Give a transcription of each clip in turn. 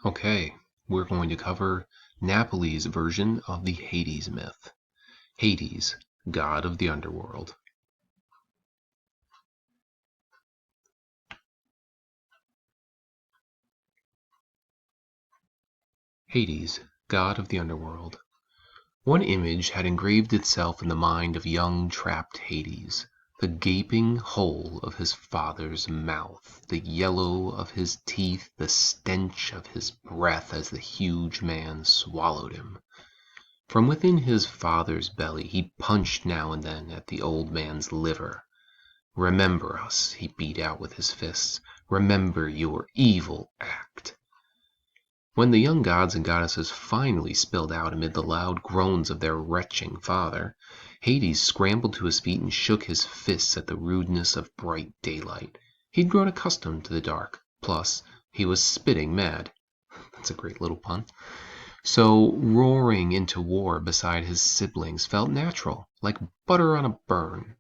Okay, we're going to cover Napoli's version of the Hades myth. Hades, god of the underworld. Hades, god of the underworld. One image had engraved itself in the mind of young trapped Hades. The gaping hole of his father's mouth, the yellow of his teeth, the stench of his breath as the huge man swallowed him. From within his father's belly he punched now and then at the old man's liver. "Remember us," he beat out with his fists. "Remember your evil act." When the young gods and goddesses finally spilled out amid the loud groans of their retching father, Hades scrambled to his feet and shook his fists at the rudeness of bright daylight. He'd grown accustomed to the dark. Plus, he was spitting mad. That's a great little pun. So roaring into war beside his siblings felt natural, like butter on a burn.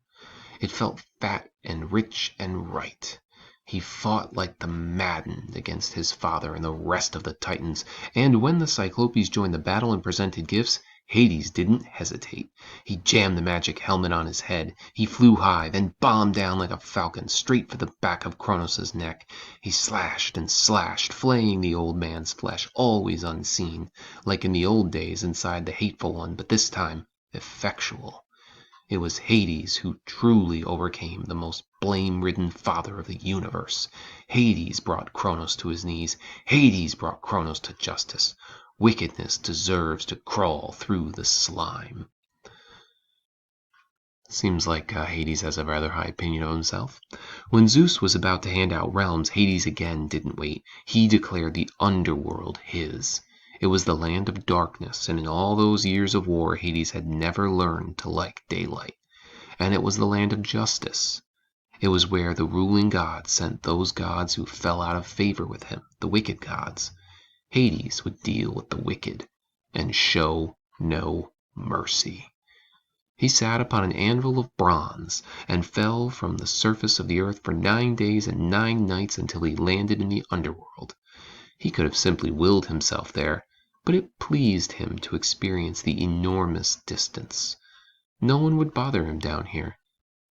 It felt fat and rich and right. He fought like the maddened against his father and the rest of the Titans, and when the Cyclopes joined the battle and presented gifts, Hades didn't hesitate. He jammed the magic helmet on his head. He flew high, then bombed down like a falcon, straight for the back of Kronos' neck. He slashed and slashed, flaying the old man's flesh, always unseen, like in the old days inside the Hateful One, but this time effectual. It was Hades who truly overcame the most blame-ridden father of the universe. Hades brought Kronos to his knees. Hades brought Kronos to justice. Wickedness deserves to crawl through the slime. Seems like Hades has a rather high opinion of himself. When Zeus was about to hand out realms, Hades again didn't wait. He declared the underworld his. It was the land of darkness, and in all those years of war Hades had never learned to like daylight. And it was the land of justice. It was where the ruling god sent those gods who fell out of favor with him, the wicked gods. Hades would deal with the wicked and show no mercy. He sat upon an anvil of bronze and fell from the surface of the earth for 9 days and 9 nights until he landed in the underworld. He could have simply willed himself there, but it pleased him to experience the enormous distance. No one would bother him down here.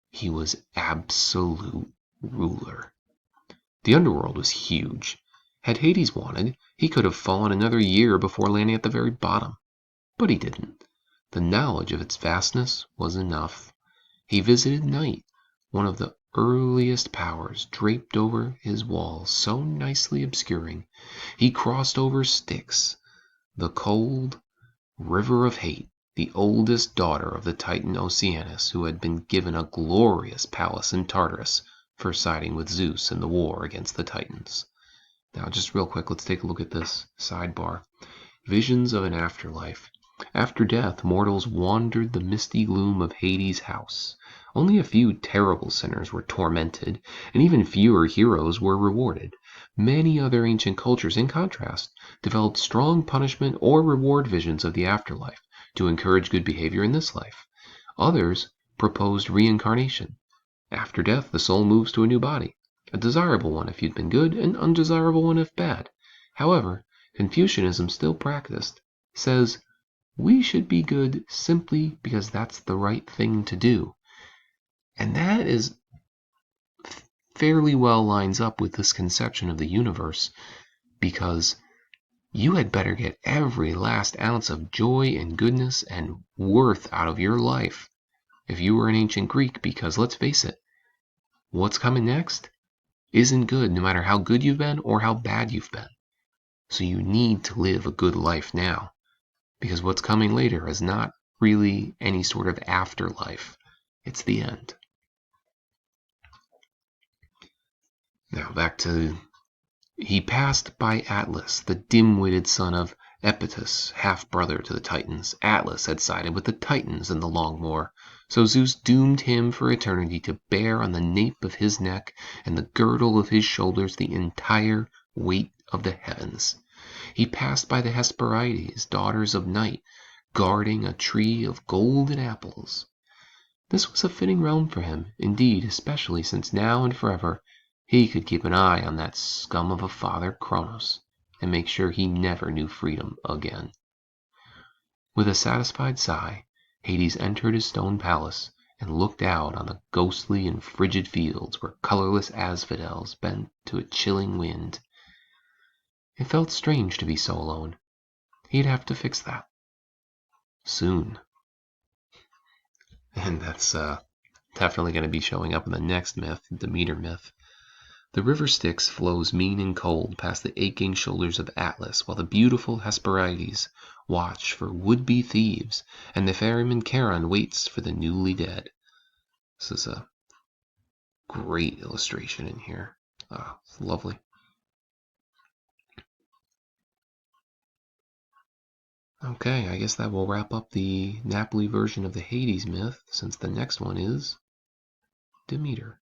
He was absolute ruler. The underworld was huge. Had Hades wanted, he could have fallen another year before landing at the very bottom. But he didn't. The knowledge of its vastness was enough. He visited Night, one of the earliest powers, draped over his walls, so nicely obscuring. He crossed over Styx, the cold river of hate, the oldest daughter of the Titan Oceanus, who had been given a glorious palace in Tartarus for siding with Zeus in the war against the Titans. Now, just real quick, let's take a look at this sidebar. Visions of an afterlife. After death, mortals wandered the misty gloom of Hades' house. Only a few terrible sinners were tormented, and even fewer heroes were rewarded. Many other ancient cultures, in contrast, developed strong punishment or reward visions of the afterlife to encourage good behavior in this life. Others proposed reincarnation. After death, the soul moves to a new body, a desirable one if you'd been good, an undesirable one if bad. However, Confucianism, still practiced, says we should be good simply because that's the right thing to do. And that is fairly well lines up with this conception of the universe, because you had better get every last ounce of joy and goodness and worth out of your life if you were an ancient Greek, because let's face it, what's coming next isn't good no matter how good you've been or how bad you've been. So you need to live a good life now, because what's coming later is not really any sort of afterlife. It's the end. Now back to... He passed by Atlas, the dim-witted son of Epetus, half-brother to the Titans. Atlas had sided with the Titans in the long war, so Zeus doomed him for eternity to bear on the nape of his neck and the girdle of his shoulders the entire weight of the heavens. He passed by the Hesperides, daughters of Night, guarding a tree of golden apples. This was a fitting realm for him, indeed, especially since now and forever he could keep an eye on that scum of a father, Kronos, and make sure he never knew freedom again. With a satisfied sigh, Hades entered his stone palace and looked out on the ghostly and frigid fields where colorless asphodels bent to a chilling wind. It felt strange to be so alone. He'd have to fix that. Soon. And that's definitely going to be showing up in the next myth, the Demeter myth. The river Styx flows mean and cold past the aching shoulders of Atlas, while the beautiful Hesperides watch for would-be thieves, and the ferryman Charon waits for the newly dead. This is a great illustration in here. It's lovely. Okay, I guess that will wrap up the Napoli version of the Hades myth, since the next one is Demeter.